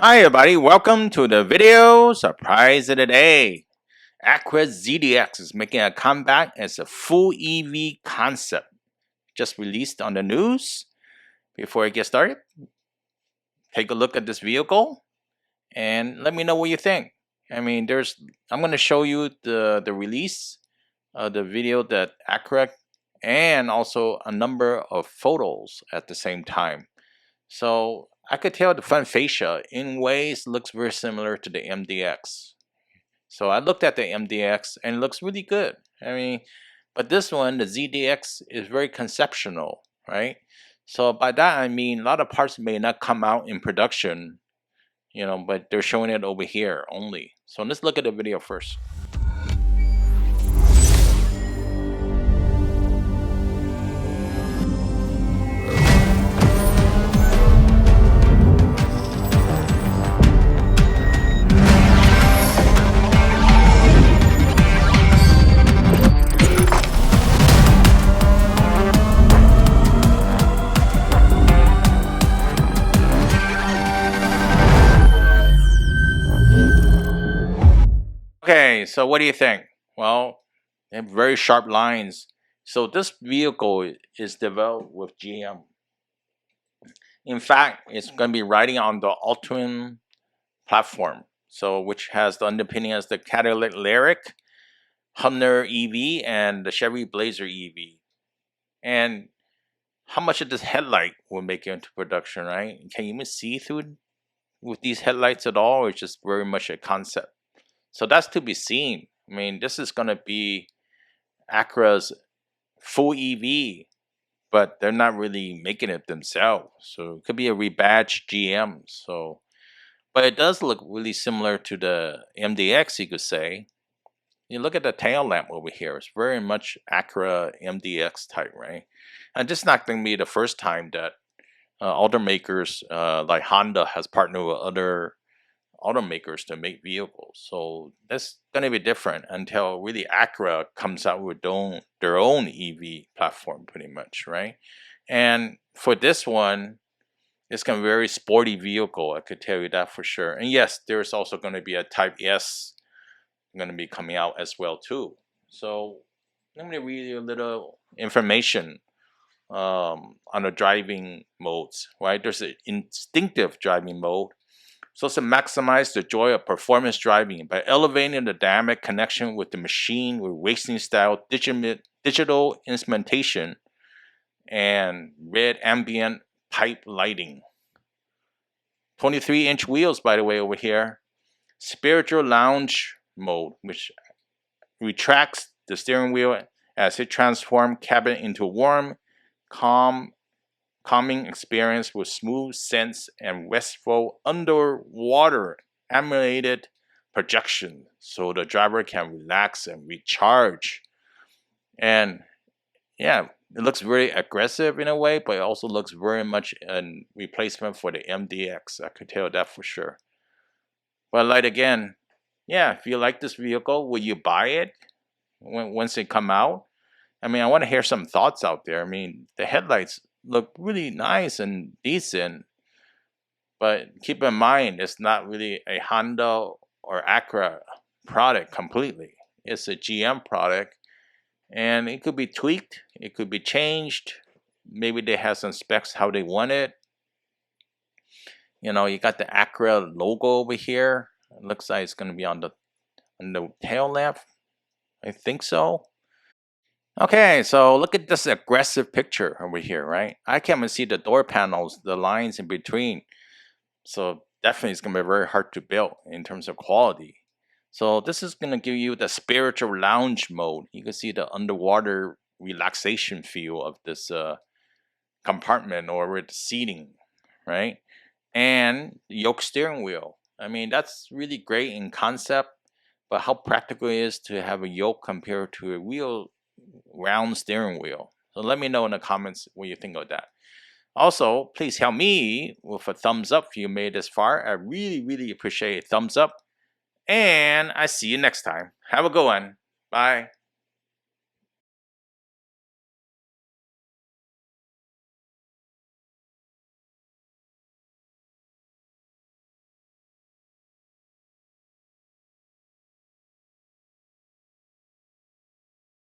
Hi everybody, welcome to the video surprise of the day. Acura Zdx is making a comeback as a full EV concept. Just released on the news. Before I get started, take a look at this vehicle and let me know what you think. I'm going to show you the release of the video that Acura and also a number of photos at the same time. So I could tell the front fascia in ways looks very similar to the MDX. So I looked at the MDX and it looks really good. But this one, the ZDX, is very conceptual, right? So by that I mean a lot of parts may not come out in production, but they're showing it over here only. So let's look at the video first. Okay, so what do you think? Well, they have very sharp lines. So this vehicle is developed with GM. In fact, it's going to be riding on the Ultium platform, so which has the underpinning as the Cadillac Lyric, Hummer EV, and the Chevy Blazer EV. And how much of this headlight will make it into production, right? Can you even see through with these headlights at all, or it's just very much a concept? So that's to be seen. This is going to be Acura's full EV, but they're not really making it themselves. So it could be a rebadged GM. But it does look really similar to the MDX, you could say. You look at the tail lamp over here; it's very much Acura MDX type, right? And this is not going to be the first time that automakers like Honda has partnered with other automakers to make vehicles. So that's going to be different until really Acura comes out with their own EV platform, pretty much, right? And for this one, it's going to be a very sporty vehicle. I could tell you that for sure. And yes, there's also going to be a Type S going to be coming out as well too. So let me read you a little information on the driving modes. Right, there's an instinctive driving mode. So to maximize the joy of performance driving by elevating the dynamic connection with the machine with racing style digital instrumentation and red ambient pipe lighting. 23-inch wheels, by the way, over here. Spiritual lounge mode, which retracts the steering wheel as it transforms cabin into a warm, calming experience with smooth scents and restful underwater animated projection, so the driver can relax and recharge. And yeah, it looks very aggressive in a way, but it also looks very much a replacement for the MDX. I could tell that for sure. But like again, yeah, if you like this vehicle, will you buy it once it come out? I want to hear some thoughts out there. The headlights look really nice and decent, but keep in mind it's not really a Honda or Acura product completely. It's a GM product, and it could be tweaked, it could be changed. Maybe they have some specs how they want it. You got the Acura logo over here. It looks like it's going to be on the tail lamp. I think so. Okay, so look at this aggressive picture over here, right? I can't even see the door panels, the lines in between. So definitely it's going to be very hard to build in terms of quality. So this is going to give you the spiritual lounge mode. You can see the underwater relaxation feel of this compartment or with the seating, right? And the yoke steering wheel. That's really great in concept, but how practical it is to have a yoke compared to a round steering wheel. So let me know in the comments what you think of that. Also, please help me with a thumbs up if you made this far. I really, really appreciate a thumbs up. And I see you next time. Have a good one. Bye.